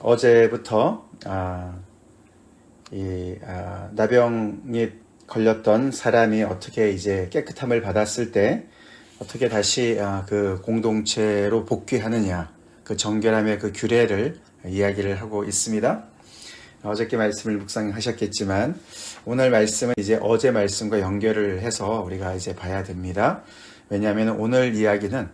어제부터 나병이 걸렸던 사람이 어떻게 이제 깨끗함을 받았을 때 어떻게 다시 그 공동체로 복귀하느냐, 그 정결함의 그 규례를 이야기를 하고 있습니다. 어저께 말씀을 묵상하셨겠지만 오늘 말씀은 이제 어제 말씀과 연결을 해서 우리가 이제 봐야 됩니다. 왜냐하면 오늘 이야기는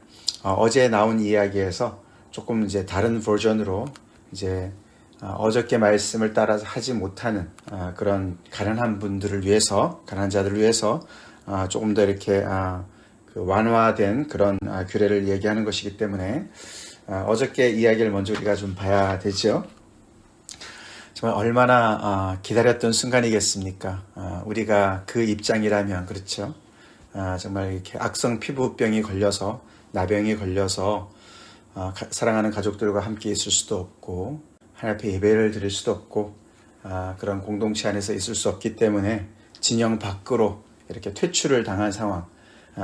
어제 나온 이야기에서 조금 이제 다른 버전으로 이제 어저께 말씀을 따라서 하지 못하는 그런 가난한 분들을 위해서, 가난한 자들을 위해서 조금 더 이렇게 그 완화된 그런 규례를 얘기하는 것이기 때문에 어저께 이야기를 먼저 우리가 좀 봐야 되죠. 정말 얼마나 기다렸던 순간이겠습니까? 우리가 그 입장이라면 그렇죠. 정말 이렇게 악성 피부병이 걸려서 나병이 걸려서 사랑하는 가족들과 함께 있을 수도 없고 하나님 앞에 예배를 드릴 수도 없고 그런 공동체 안에서 있을 수 없기 때문에 진영 밖으로 이렇게 퇴출을 당한 상황,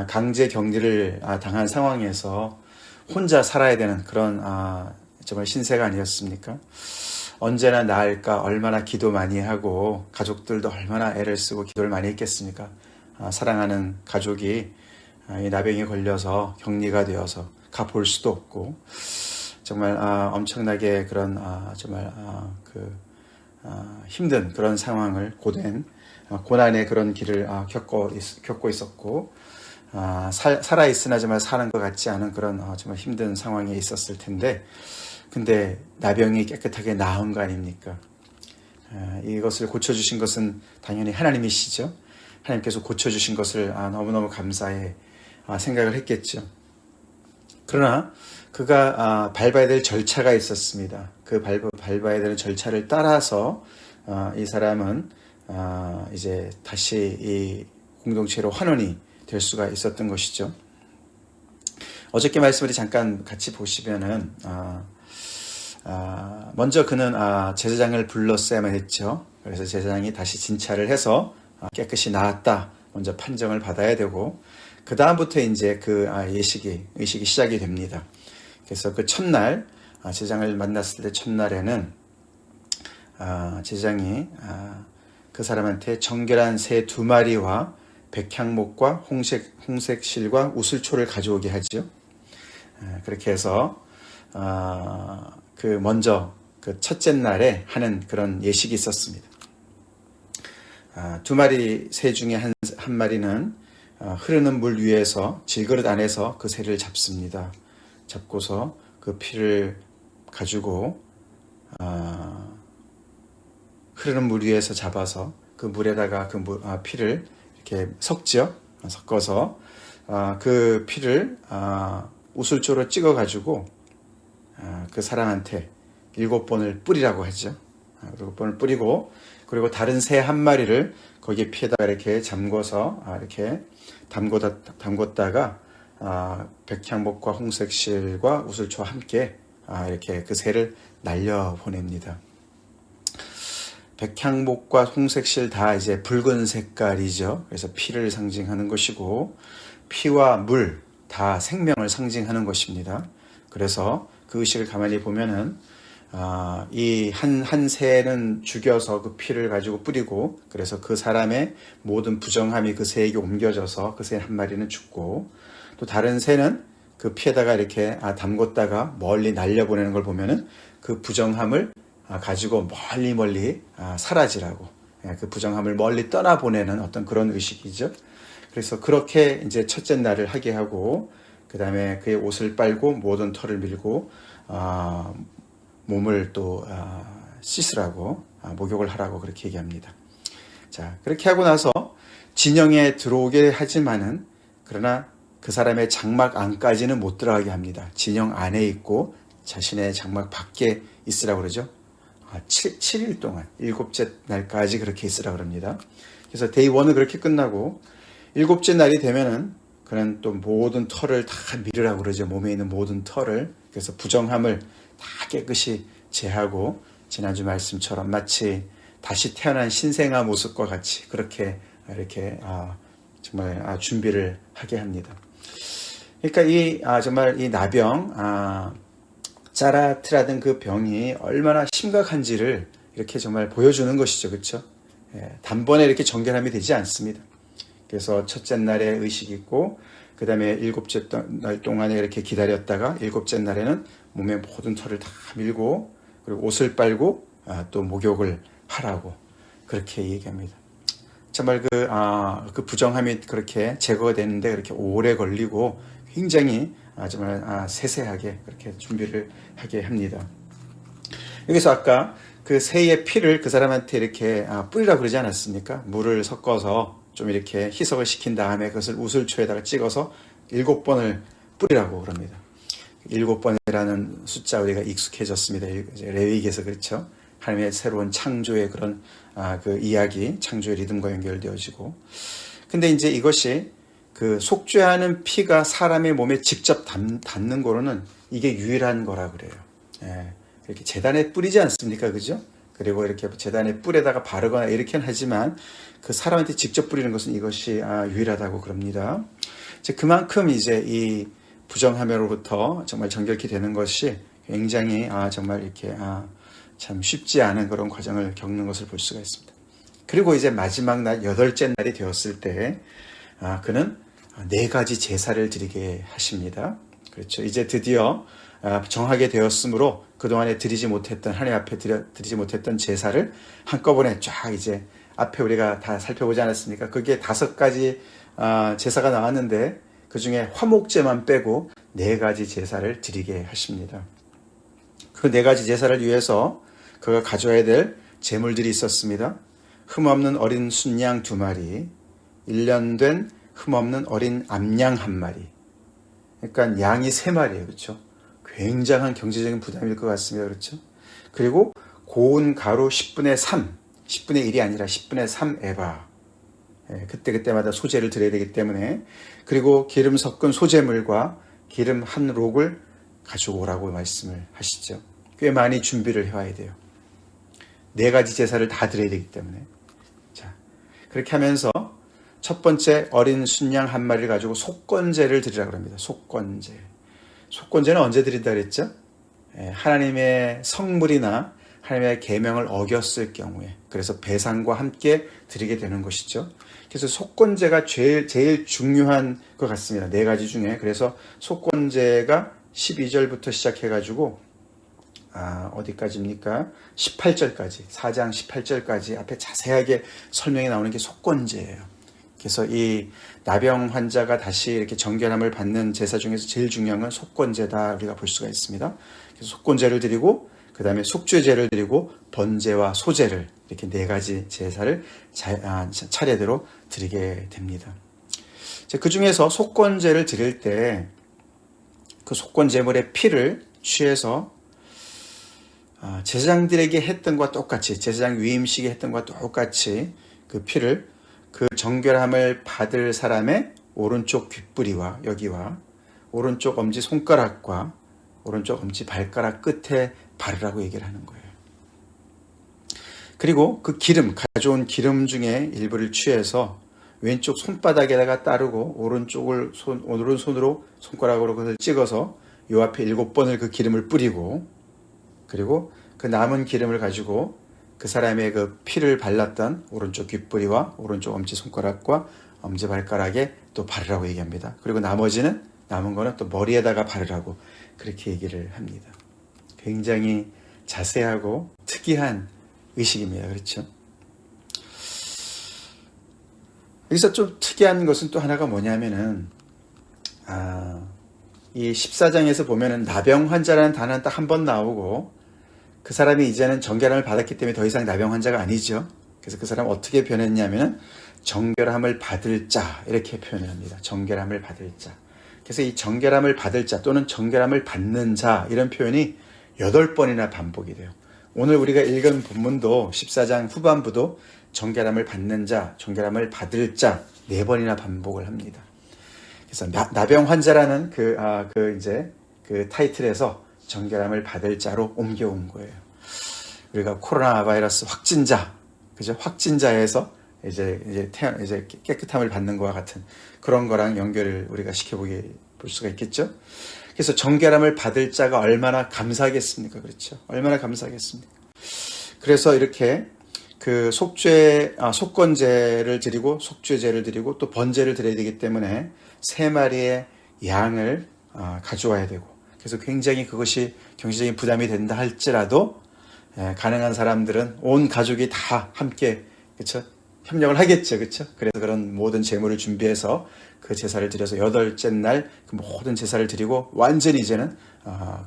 강제 격리를 당한 상황에서 혼자 살아야 되는 그런 정말 신세가 아니었습니까? 언제나 나을까 얼마나 기도 많이 하고 가족들도 얼마나 애를 쓰고 기도를 많이 했겠습니까? 사랑하는 가족이 이 나병에 걸려서 격리가 되어서 가볼 수도 없고 정말 엄청나게 그런 정말 힘든 그런 상황을 고된 고난의 그런 길을 겪고 있었고 살아있으나 정말 사는 것 같지 않은 그런 정말 힘든 상황에 있었을 텐데 근데 나병이 깨끗하게 나은 거 아닙니까? 이것을 고쳐주신 것은 당연히 하나님이시죠. 하나님께서 고쳐주신 것을 너무너무 감사해 생각을 했겠죠. 그러나 그가 밟아야 될 절차가 있었습니다. 그 밟아야 되는 절차를 따라서 이 사람은 이제 다시 이 공동체로 환원이 될 수가 있었던 것이죠. 어저께 말씀을 잠깐 같이 보시면은 먼저 그는 제사장을 불렀어야만 했죠. 그래서 제사장이 다시 진찰을 해서 깨끗이 나았다 먼저 판정을 받아야 되고 그 다음부터 이제 그 의식이 시작이 됩니다. 그래서 그 첫날 제사장을 만났을 때 첫날에는 제사장이 그 사람한테 정결한 새 2마리와 백향목과 홍색실과 우슬초를 가져오게 하죠. 그렇게 해서 먼저 그 첫째 날에 하는 그런 예식이 있었습니다. 2마리 새 중에 한 마리는 흐르는 물 위에서 질그릇 안에서 그 새를 잡습니다. 잡고서 그 피를 가지고 흐르는 물 위에서 잡아서 그 물에다가 그 피를 이렇게 섞죠. 섞어서 그 피를 우슬초로 찍어 가지고 그 사람한테 7번을 뿌리라고 하죠. 7번을 뿌리고 그리고 다른 새 1마리를 거기에 피에다가 이렇게 잠궈서 이렇게 담궜다가 백향목과 홍색실과 우슬초와 함께 이렇게 그 새를 날려보냅니다. 백향목과 홍색실 다 이제 붉은 색깔이죠. 그래서 피를 상징하는 것이고 피와 물 다 생명을 상징하는 것입니다. 그래서 그 의식을 가만히 보면은 이 한 새는 죽여서 그 피를 가지고 뿌리고 그래서 그 사람의 모든 부정함이 그 새에게 옮겨져서 그 새 1마리는 죽고 또 다른 새는 그 피에다가 이렇게 담궜다가 멀리 날려보내는 걸 보면은 그 부정함을 가지고 멀리 사라지라고 그 부정함을 멀리 떠나보내는 어떤 그런 의식이죠. 그래서 그렇게 이제 첫째 날을 하게 하고 그 다음에 그의 옷을 빨고 모든 털을 밀고 몸을 또 씻으라고 목욕을 하라고 그렇게 얘기합니다. 자, 그렇게 하고 나서 진영에 들어오게 하지만은 그러나 그 사람의 장막 안까지는 못 들어가게 합니다. 진영 안에 있고 자신의 장막 밖에 있으라고 그러죠. 7일 동안 7째 날까지 그렇게 있으라고 그럽니다. 그래서 데이 1은 그렇게 끝나고 7째 날이 되면은 그는 또 모든 털을 다 밀으라고 그러죠. 몸에 있는 모든 털을. 그래서 부정함을 다 깨끗이 제하고 지난주 말씀처럼 마치 다시 태어난 신생아 모습과 같이 그렇게 이렇게 정말 준비를 하게 합니다. 그러니까 정말 이 나병 짜라트라든 그 병이 얼마나 심각한지를 이렇게 정말 보여주는 것이죠. 그렇죠? 단번에 이렇게 정결함이 되지 않습니다. 그래서 첫째 날에 의식이 있고 그 다음에 일곱째 날 동안에 이렇게 기다렸다가 일곱째 날에는 몸의 모든 털을 다 밀고 그리고 옷을 빨고 또 목욕을 하라고 그렇게 얘기합니다. 정말 그 부정함이 그렇게 제거가 되는데 그렇게 오래 걸리고 굉장히 정말 세세하게 그렇게 준비를 하게 합니다. 여기서 아까 그 새의 피를 그 사람한테 이렇게 뿌리라고 그러지 않았습니까? 물을 섞어서 좀 이렇게 희석을 시킨 다음에 그것을 우슬초에다가 찍어서 7번을 뿌리라고 그럽니다. 7번이라는 숫자 우리가 익숙해졌습니다. 레위기에서 그렇죠. 하나님의 새로운 창조의 그런 그 이야기, 창조의 리듬과 연결되어지고. 근데 이제 이것이 그 속죄하는 피가 사람의 몸에 직접 닿는 거로는 이게 유일한 거라 그래요. 이렇게 재단에 뿌리지 않습니까? 그죠? 그리고 이렇게 재단에 뿔에다가 바르거나 이렇게는 하지만 그 사람한테 직접 뿌리는 것은 이것이 유일하다고 그럽니다. 그만큼 이제 이 부정함으로부터 정말 정결케 되는 것이 굉장히 정말 이렇게 참 쉽지 않은 그런 과정을 겪는 것을 볼 수가 있습니다. 그리고 이제 마지막 날 8째 날이 되었을 때 그는 4가지 제사를 드리게 하십니다. 그렇죠. 이제 드디어 정하게 되었으므로 그동안에 드리지 못했던 하나님 앞에 드리지 못했던 제사를 한꺼번에 쫙 이제 앞에 우리가 다 살펴보지 않았습니까? 그게 5가지 제사가 나왔는데 그 중에 화목제만 빼고 4가지 제사를 드리게 하십니다. 그 4가지 제사를 위해서 그가 가져야 될 제물들이 있었습니다. 흠없는 어린 순양 2마리, 1년 된 흠없는 어린 암양 1마리. 그러니까 양이 3마리예요. 그렇죠? 굉장한 경제적인 부담일 것 같습니다. 그렇죠? 그리고 고운 가루 10분의 3, 10분의 1이 아니라 10분의 3 에바. 그때마다 소재를 드려야 되기 때문에. 그리고 기름 섞은 소재물과 기름 1록을 가지고 오라고 말씀을 하시죠. 꽤 많이 준비를 해와야 돼요. 4가지 제사를 다 드려야 되기 때문에. 자, 그렇게 하면서 첫 번째 어린 순양 1마리를 가지고 속건제를 드리라고 합니다. 속건제. 속건제는 언제 드린다 그랬죠? 하나님의 성물이나 하나님의 계명을 어겼을 경우에, 그래서 배상과 함께 드리게 되는 것이죠. 그래서 속건제가 제일 중요한 것 같습니다. 4가지 중에. 그래서 속건제가 12절부터 시작해가지고 어디까지입니까? 18절까지, 4장 18절까지 앞에 자세하게 설명이 나오는 게 속건제예요. 그래서 이 나병 환자가 다시 이렇게 정결함을 받는 제사 중에서 제일 중요한 건 속건제다 우리가 볼 수가 있습니다. 그래서 속건제를 드리고 그 다음에 속죄제를 드리고 번제와 소제를 이렇게 4가지 제사를 차례대로 드리게 됩니다. 그 중에서 속건제를 드릴 때 그 속건제물의 피를 취해서 제사장들에게 했던 것과 똑같이, 제사장 위임식에 했던 것과 똑같이 그 피를 그 정결함을 받을 사람의 오른쪽 귓부리와 여기와 오른쪽 엄지 손가락과 오른쪽 엄지 발가락 끝에 바르라고 얘기를 하는 거예요. 그리고 그 기름, 가져온 기름 중에 일부를 취해서 왼쪽 손바닥에다가 따르고 오른손으로 손가락으로 그것을 찍어서 요 앞에 7번을 그 기름을 뿌리고 그리고 그 남은 기름을 가지고 그 사람의 그 피를 발랐던 오른쪽 귓부리와 오른쪽 엄지손가락과 엄지발가락에 또 바르라고 얘기합니다. 그리고 남은 거는 또 머리에다가 바르라고 그렇게 얘기를 합니다. 굉장히 자세하고 특이한 의식입니다. 그렇죠? 여기서 좀 특이한 것은 또 하나가 뭐냐면은 이 14장에서 보면은 나병 환자라는 단어는 딱 한 번 나오고 그 사람이 이제는 정결함을 받았기 때문에 더 이상 나병 환자가 아니죠. 그래서 그 사람은 어떻게 표현했냐면은 정결함을 받을 자 이렇게 표현을 합니다. 정결함을 받을 자. 그래서 이 정결함을 받을 자 또는 정결함을 받는 자 이런 표현이 8번이나 반복이 돼요. 오늘 우리가 읽은 본문도 14장 후반부도 정결함을 받는 자, 정결함을 받을 자 4번이나 반복을 합니다. 그래서 나병 환자라는 그 타이틀에서 정결함을 받을 자로 옮겨온 거예요. 우리가 코로나 바이러스 확진자, 그죠? 확진자에서 이제 깨끗함을 받는 것과 같은 그런 거랑 연결을 우리가 볼 수가 있겠죠? 그래서 정결함을 받을 자가 얼마나 감사하겠습니까? 그렇죠? 얼마나 감사하겠습니까? 그래서 이렇게 그 속건제를 드리고 속죄제를 드리고 또 번제를 드려야 되기 때문에 3마리의 양을 가져와야 되고, 그래서 굉장히 그것이 경제적인 부담이 된다 할지라도 가능한 사람들은 온 가족이 다 함께, 그렇죠? 협력을 하겠죠, 그렇죠? 그래서 그런 모든 제물을 준비해서 그 제사를 드려서 8째 날 그 모든 제사를 드리고 완전히 이제는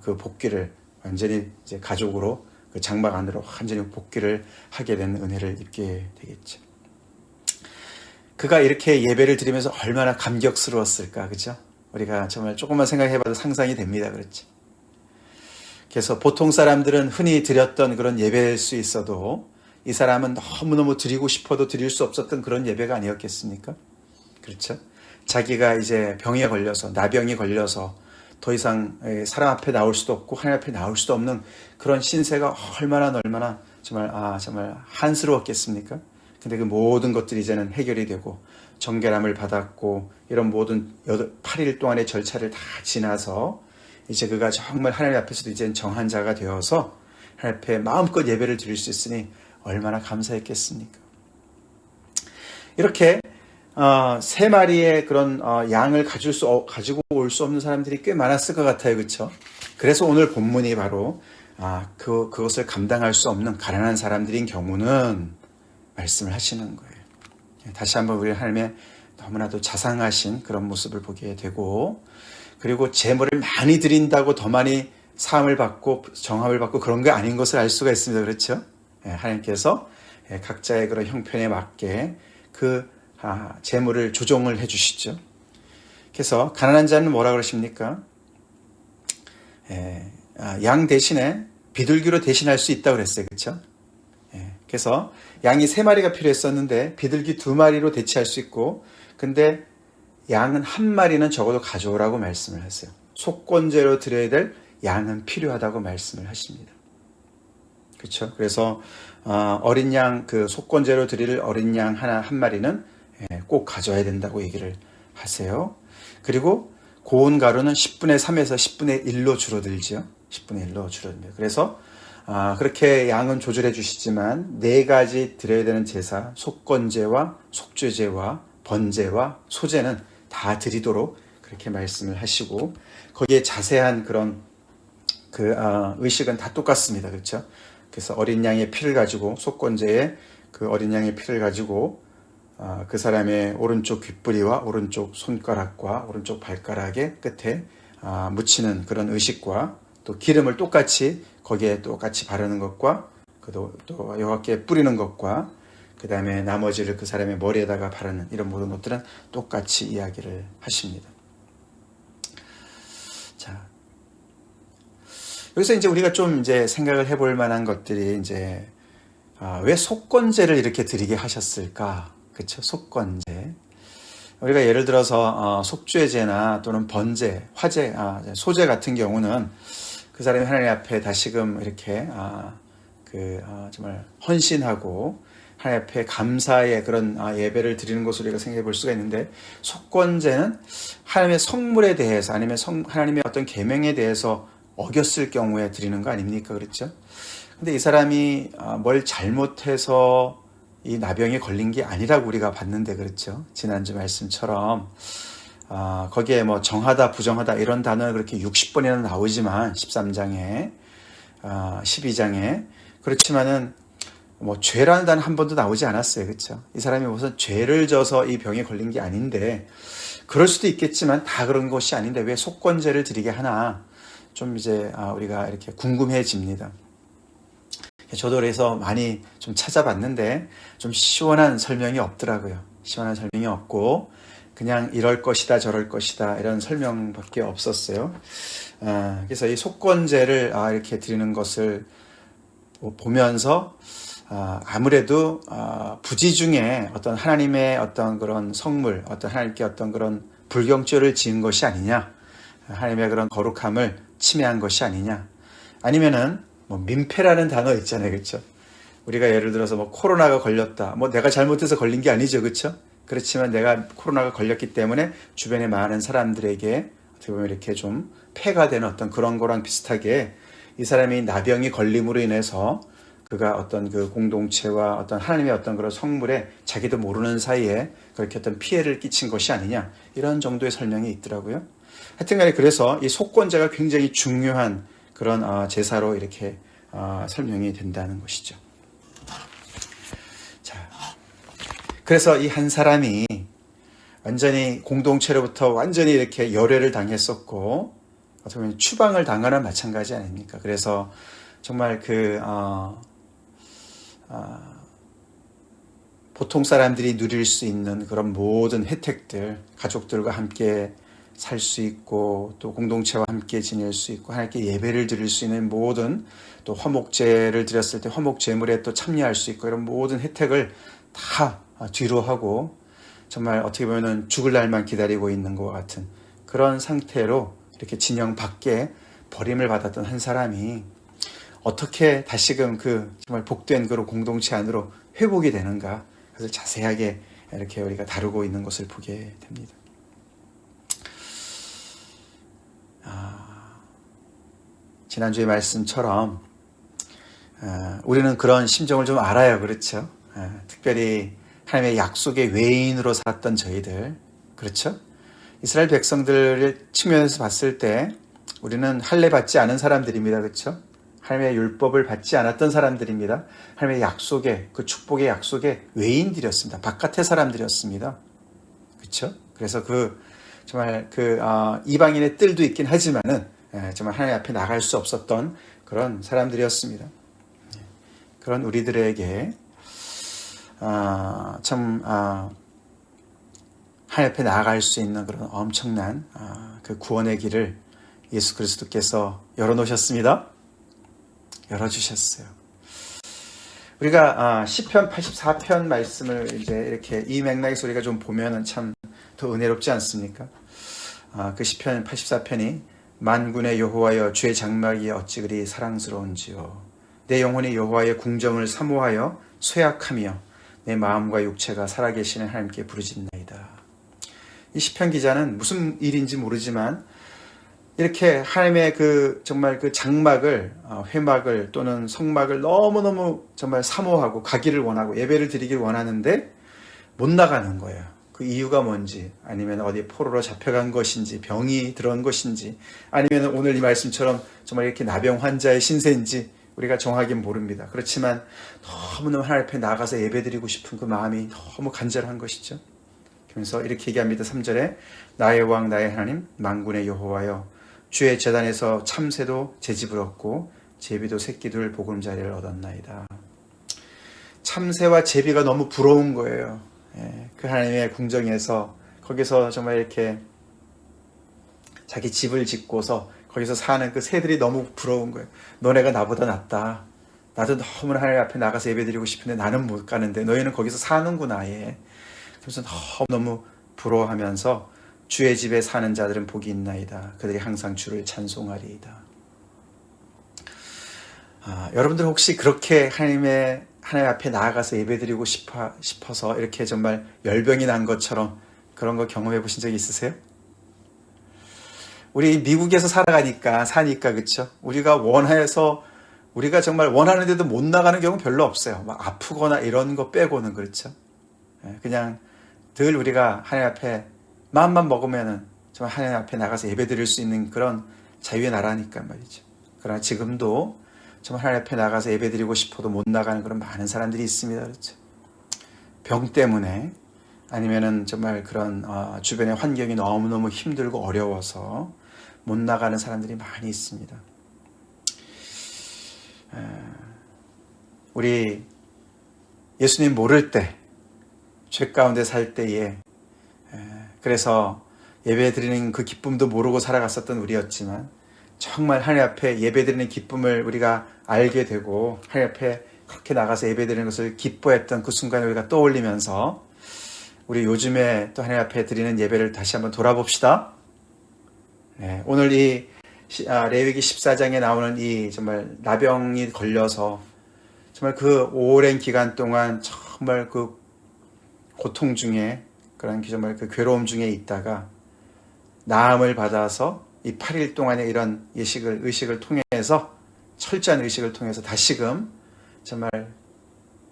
그 복귀를 완전히 이제 가족으로 그 장막 안으로 완전히 복귀를 하게 된 은혜를 입게 되겠죠. 그가 이렇게 예배를 드리면서 얼마나 감격스러웠을까, 그렇죠? 우리가 정말 조금만 생각해봐도 상상이 됩니다, 그렇죠? 그래서 보통 사람들은 흔히 드렸던 그런 예배일 수 있어도 이 사람은 너무너무 드리고 싶어도 드릴 수 없었던 그런 예배가 아니었겠습니까? 그렇죠? 자기가 이제 병에 걸려서, 나병이 걸려서 더 이상 사람 앞에 나올 수도 없고 하나님 앞에 나올 수도 없는 그런 신세가 얼마나 정말 한스러웠겠습니까? 근데 그 모든 것들이 이제는 해결이 되고 정결함을 받았고 이런 모든 8일 동안의 절차를 다 지나서 이제 그가 정말 하나님 앞에서도 이제 정한 자가 되어서 하나님 앞에 마음껏 예배를 드릴 수 있으니 얼마나 감사했겠습니까? 이렇게 3마리의 그런 양을 가지고 올 수 없는 사람들이 꽤 많았을 것 같아요, 그렇죠? 그래서 오늘 본문이 바로 그것을 감당할 수 없는 가난한 사람들인 경우는 말씀을 하시는 거예요. 다시 한번 우리 하나님의 너무나도 자상하신 그런 모습을 보게 되고, 그리고 제물을 많이 드린다고 더 많이 사함을 받고 정함을 받고 그런 게 아닌 것을 알 수가 있습니다, 그렇죠? 하나님께서 각자의 그런 형편에 맞게 그 제물을 조정을 해주시죠. 그래서 가난한 자는 뭐라 그러십니까? 양 대신에 비둘기로 대신할 수 있다고 그랬어요, 그렇죠? 그래서 양이 3마리가 필요했었는데 비둘기 2마리로 대체할 수 있고, 근데 양은 1마리는 적어도 가져오라고 말씀을 하세요. 속건제로 드려야 될 양은 필요하다고 말씀을 하십니다. 그렇죠? 그래서 어린 양, 그 속건제로 드릴 어린 양 한 마리는 꼭 가져야 된다고 얘기를 하세요. 그리고 고운 가루는 10분의 3에서 10분의 1로 줄어들죠. 10분의 1로 줄어듭니다. 그래서 그렇게 양은 조절해 주시지만 4가지 드려야 되는 제사, 속건제와 속죄제와 번제와 소제는 다 드리도록 그렇게 말씀을 하시고, 거기에 자세한 그런 의식은 다 똑같습니다. 그렇죠? 그래서 어린 양의 피를 가지고, 속건제에 그 어린 양의 피를 가지고 그 사람의 오른쪽 귓뿌리와 오른쪽 손가락과 오른쪽 발가락의 끝에 묻히는 그런 의식과, 또 기름을 똑같이 거기에 똑같이 바르는 것과 또 여호와께 뿌리는 것과 그 다음에 나머지를 그 사람의 머리에다가 바르는 이런 모든 것들은 똑같이 이야기를 하십니다. 자, 여기서 이제 우리가 좀 이제 생각을 해볼 만한 것들이 이제 왜 속건제를 이렇게 드리게 하셨을까? 그렇죠? 속건제. 우리가 예를 들어서 속죄제나 또는 번제, 화제, 소제 같은 경우는 그 사람이 하나님 앞에 다시금 이렇게 정말 헌신하고 하나님 앞에 감사의 그런 예배를 드리는 것으로 우리가 생각해 볼 수가 있는데, 속건제는 하나님의 성물에 대해서 아니면 하나님의 어떤 계명에 대해서 어겼을 경우에 드리는 거 아닙니까? 그렇죠? 근데 이 사람이 뭘 잘못해서 이 나병에 걸린 게 아니라고 우리가 봤는데, 그렇죠? 지난주 말씀처럼 거기에 뭐 정하다 부정하다 이런 단어가 그렇게 60번이나 나오지만 13장에 12장에 그렇지만은 뭐 죄라는 단어 한 번도 나오지 않았어요. 그렇죠? 이 사람이 무슨 죄를 져서 이 병에 걸린 게 아닌데, 그럴 수도 있겠지만 다 그런 것이 아닌데 왜 속건제를 드리게 하나, 좀 이제 우리가 이렇게 궁금해집니다. 저도 그래서 많이 좀 찾아봤는데 좀 시원한 설명이 없더라고요. 시원한 설명이 없고 그냥 이럴 것이다 저럴 것이다 이런 설명밖에 없었어요. 그래서 이 속건제를 이렇게 드리는 것을 보면서 아무래도 부지 중에 어떤 하나님의 어떤 그런 성물, 어떤 하나님께 어떤 그런 불경죄를 지은 것이 아니냐, 하나님의 그런 거룩함을 침해한 것이 아니냐, 아니면은 뭐 민폐라는 단어 있잖아요, 그렇죠? 우리가 예를 들어서 뭐 코로나가 걸렸다, 뭐 내가 잘못해서 걸린 게 아니죠, 그렇죠? 그렇지만 내가 코로나가 걸렸기 때문에 주변의 많은 사람들에게 어떻게 보면 이렇게 좀 폐가 되는 어떤 그런 거랑 비슷하게 이 사람이 나병이 걸림으로 인해서 그가 어떤 그 공동체와 어떤 하나님의 어떤 그런 성물에 자기도 모르는 사이에 그렇게 어떤 피해를 끼친 것이 아니냐, 이런 정도의 설명이 있더라고요. 하여튼간에 그래서 이 속건제가 굉장히 중요한 그런 제사로 이렇게 설명이 된다는 것이죠. 자, 그래서 이 한 사람이 완전히 공동체로부터 완전히 이렇게 열애를 당했었고 어떻게 보면 추방을 당하는 마찬가지 아닙니까? 그래서 정말 보통 사람들이 누릴 수 있는 그런 모든 혜택들, 가족들과 함께 살 수 있고 또 공동체와 함께 지낼 수 있고 하나님께 예배를 드릴 수 있는 모든, 또 화목제를 드렸을 때 화목 제물에 또 참여할 수 있고 이런 모든 혜택을 다 뒤로 하고 정말 어떻게 보면 죽을 날만 기다리고 있는 것 같은 그런 상태로 이렇게 진영 밖에 버림을 받았던 한 사람이 어떻게 다시금 그 정말 복된 그런 공동체 안으로 회복이 되는가, 그것을 자세하게 이렇게 우리가 다루고 있는 것을 보게 됩니다. 지난주의 말씀처럼 우리는 그런 심정을 좀 알아요. 그렇죠? 특별히 하나님의 약속의 외인으로 살았던 저희들, 그렇죠? 이스라엘 백성들을 측면에서 봤을 때 우리는 할례 받지 않은 사람들입니다. 그렇죠? 하나님의 율법을 받지 않았던 사람들입니다. 하나님의 약속의, 그 축복의 약속의 외인들이었습니다. 바깥의 사람들이었습니다. 그렇죠? 그래서 정말 이방인의 뜰도 있긴 하지만은 정말 하나님 앞에 나갈 수 없었던 그런 사람들이었습니다. 그런 우리들에게 하나님 앞에 나아갈 수 있는 그런 엄청난 그 구원의 길을 예수 그리스도께서 열어놓으셨습니다. 열어주셨어요. 우리가 시편 84편 말씀을 이제 이렇게 이 맥락에서 우리가 좀 보면은 참 더 은혜롭지 않습니까? 그 시편 84편이 만군의 여호와여 주의 장막이 어찌 그리 사랑스러운지요. 내 영혼이 여호와의 궁정을 사모하여 쇠약하며 내 마음과 육체가 살아계시는 하나님께 부르짖나이다. 이 시편 기자는 무슨 일인지 모르지만 이렇게 하나님의 정말 그 장막을, 회막을 또는 성막을 너무너무 정말 사모하고 가기를 원하고 예배를 드리기를 원하는데 못 나가는 거예요. 그 이유가 뭔지, 아니면 어디 포로로 잡혀간 것인지, 병이 들어온 것인지, 아니면 오늘 이 말씀처럼 정말 이렇게 나병 환자의 신세인지 우리가 정확히 모릅니다. 그렇지만 너무너무 하나님 앞에 나가서 예배드리고 싶은 그 마음이 너무 간절한 것이죠. 그래서 이렇게 얘기합니다. 3절에 나의 왕 나의 하나님 만군의 여호와여 주의 제단에서 참새도 제집을 얻고 제비도 새끼들 보금자리를 얻었나이다. 참새와 제비가 너무 부러운 거예요. 그 하나님의 궁정에서 거기서 정말 이렇게 자기 집을 짓고서 거기서 사는 그 새들이 너무 부러운 거예요. 너네가 나보다 낫다. 나도 너무나 하나님 앞에 나가서 예배드리고 싶은데 나는 못 가는데 너희는 거기서 사는구나. 그래서 너무 부러워하면서 주의 집에 사는 자들은 복이 있나이다. 그들이 항상 주를 찬송하리이다. 여러분들 혹시 그렇게 하나님 앞에 나아가서 예배드리고 싶어서 이렇게 정말 열병이 난 것처럼 그런 거 경험해 보신 적이 있으세요? 우리 미국에서 사니까 그렇죠? 우리가 정말 원하는데도 못 나가는 경우 별로 없어요. 막 아프거나 이런 거 빼고는. 그렇죠? 그냥 늘 우리가 하나님 앞에 마음만 먹으면은 정말 하나님 앞에 나가서 예배드릴 수 있는 그런 자유의 나라니까 말이죠. 그러나 지금도 정말 하나님 앞에 나가서 예배드리고 싶어도 못 나가는 그런 많은 사람들이 있습니다. 그렇죠? 병 때문에, 아니면은 정말 그런 주변의 환경이 너무너무 힘들고 어려워서 못 나가는 사람들이 많이 있습니다. 우리 예수님 모를 때, 죄 가운데 살 때에, 그래서 예배 드리는 그 기쁨도 모르고 살아갔었던 우리였지만 정말 하나님 앞에 예배 드리는 기쁨을 우리가 알게 되고 하나님 앞에 그렇게 나가서 예배 드리는 것을 기뻐했던 그 순간을 우리가 떠올리면서 우리 요즘에 또 하나님 앞에 드리는 예배를 다시 한번 돌아봅시다. 오늘 이 레위기 14장에 나오는 이 정말 나병이 걸려서 정말 그 오랜 기간 동안 정말 그 고통 중에, 그런 정말 그 괴로움 중에 있다가 나음을 받아서 이 8일 동안의 이런 의식을 통해서 철저한 의식을 통해서 다시금 정말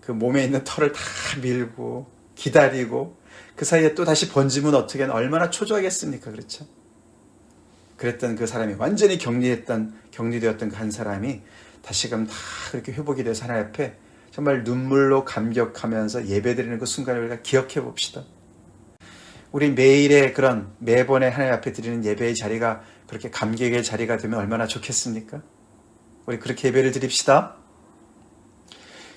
그 몸에 있는 털을 다 밀고 기다리고 그 사이에 또 다시 번지면 어떻게 얼마나 초조하겠습니까? 그렇죠? 그랬던 그 사람이 완전히 격리되었던 그 한 사람이 다시금 다 그렇게 회복이 돼서 하나님 앞에 정말 눈물로 감격하면서 예배드리는 그 순간을 우리가 기억해 봅시다. 우리 매번에 하나님 앞에 드리는 예배의 자리가 그렇게 감격의 자리가 되면 얼마나 좋겠습니까? 우리 그렇게 예배를 드립시다.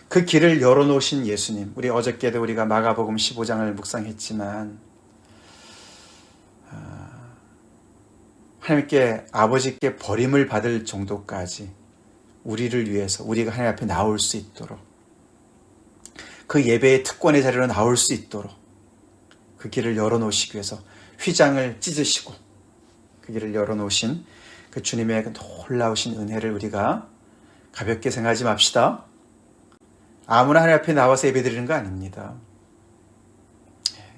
그 길을 열어놓으신 예수님, 우리 어저께도 우리가 마가복음 15장을 묵상했지만 하나님께 아버지께 버림을 받을 정도까지 우리를 위해서 우리가 하나님 앞에 나올 수 있도록 그 예배의 특권의 자리로 나올 수 있도록 그 길을 열어놓으시기 위해서 휘장을 찢으시고 그 길을 열어놓으신 그 주님의 그 놀라우신 은혜를 우리가 가볍게 생각하지 맙시다. 아무나 하나님 앞에 나와서 예배드리는 거 아닙니다.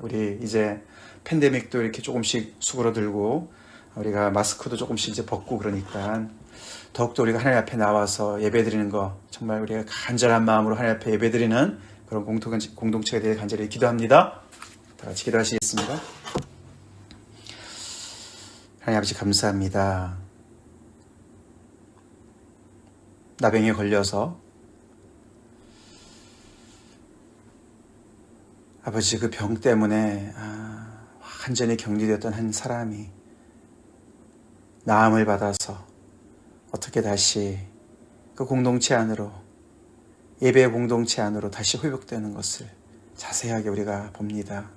우리 이제 팬데믹도 이렇게 조금씩 수그러들고 우리가 마스크도 조금씩 이제 벗고 그러니까 더욱더 우리가 하나님 앞에 나와서 예배드리는 거 정말 우리가 간절한 마음으로 하나님 앞에 예배드리는 그런 공동체에 대해 간절히 기도합니다. 다 같이 기도하시겠습니다. 하나님 아버지 감사합니다. 나병에 걸려서 아버지 그 병 때문에 완전히 격리되었던 한 사람이 나음을 받아서 어떻게 다시 그 공동체 안으로 예배 공동체 안으로 다시 회복되는 것을 자세하게 우리가 봅니다.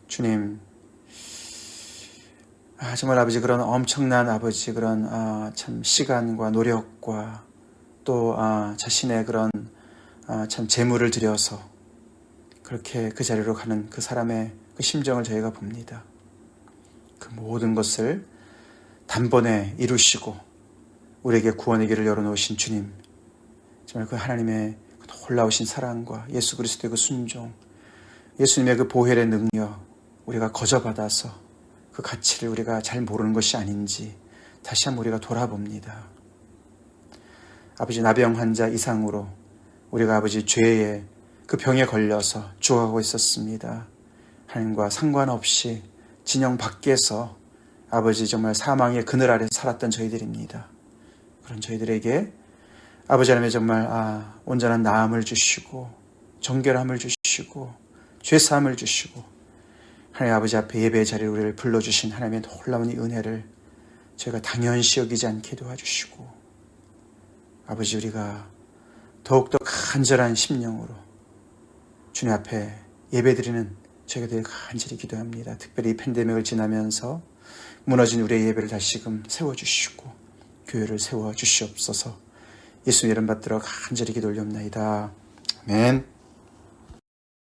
주님, 정말 아버지 그런 엄청난 아버지 그런 참 시간과 노력과 또 자신의 그런 참 재물을 들여서 그렇게 그 자리로 가는 그 사람의 그 심정을 저희가 봅니다. 그 모든 것을 단번에 이루시고 우리에게 구원의 길을 열어놓으신 주님, 정말 그 하나님의 놀라우신 사랑과 예수 그리스도의 그 순종, 예수님의 그 보혈의 능력 우리가 거저받아서 그 가치를 우리가 잘 모르는 것이 아닌지 다시 한번 우리가 돌아봅니다. 아버지 나병 환자 이상으로 우리가 아버지 죄의 그 병에 걸려서 죽어가고 있었습니다. 하나님과 상관없이 진영 밖에서 아버지 정말 사망의 그늘 아래 살았던 저희들입니다. 그런 저희들에게 아버지 하나님의 정말 온전한 나음을 주시고 정결함을 주시고 죄사함을 주시고 하나님 아버지 앞에 예배의 자리에 우리를 불러주신 하나님의 놀라운 이 은혜를 저희가 당연시 여기지 않게 도와주시고 아버지 우리가 더욱더 간절한 심령으로 주님 앞에 예배드리는 저희가 늘 간절히 기도합니다. 특별히 이 팬데믹을 지나면서 무너진 우리의 예배를 다시금 세워주시고 교회를 세워주시옵소서. 예수님 이름 받들어 간절히 기도 올리옵나이다. 아멘.